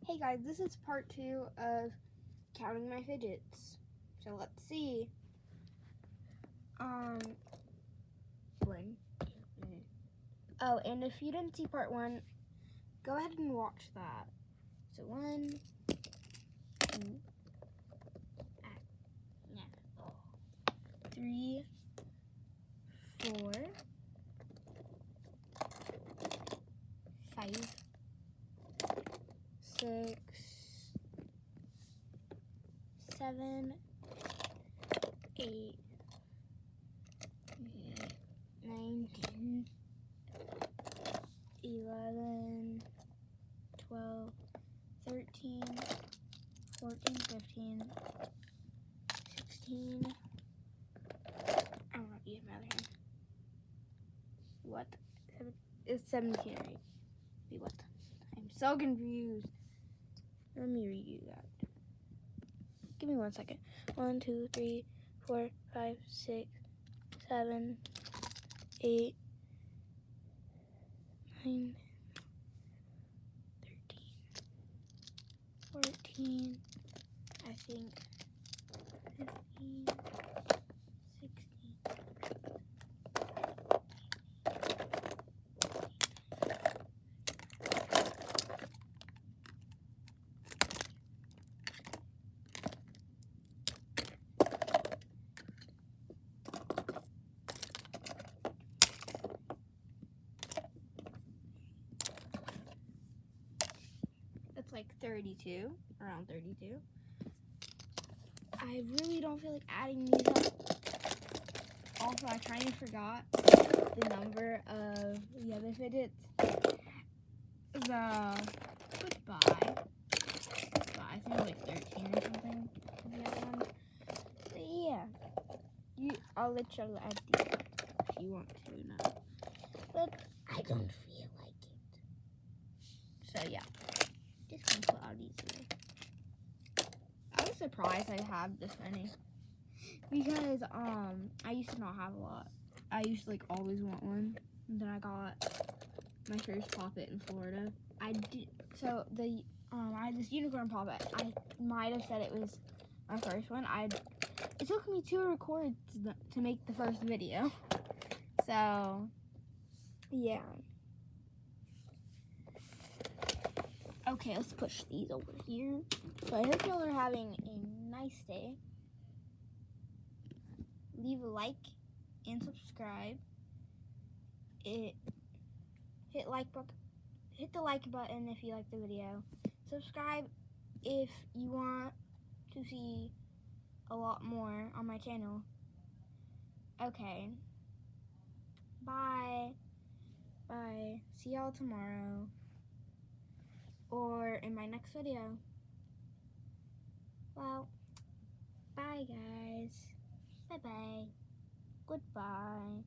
Hey guys, this is part 2 of counting my fidgets. So let's see. Oh, and if you didn't see part 1, go ahead and watch that. So 1, 2, 3, 4, 5, 6, 7, 8, 9, 10, 11, 12, 13, 14, 15, 16. I don't know, use my other hand. What? It's 17, right? Wait, what? I'm so confused. Let me redo that. Give me 1 second. 1, 2, 3, 4, 5, 6, 7, 8, 9, 13, 14, I think 15, 16. It's like 32, around 32. I really don't feel like adding these up. Also, I kind of forgot the number of the other fidgets. Goodbye. I think like 13 or something for the other one. But yeah, I'll let you add these if you want to know. But I don't feel like it. So yeah, just gonna put all these away. I was surprised I have this many because I used to not have a lot. I used to like always want one, and then I got my first Poppet in Florida. I had this unicorn Poppet. I might have said it was my first one. It took me 2 records to make the first video. So yeah. Okay, let's push these over here. So I hope y'all are having a nice day. Leave a like and subscribe. Hit the like button if you like the video. Subscribe if you want to see a lot more on my channel. Okay. Bye. Bye. See y'all tomorrow. Or in my next video. Well, bye guys. Bye-bye. Goodbye.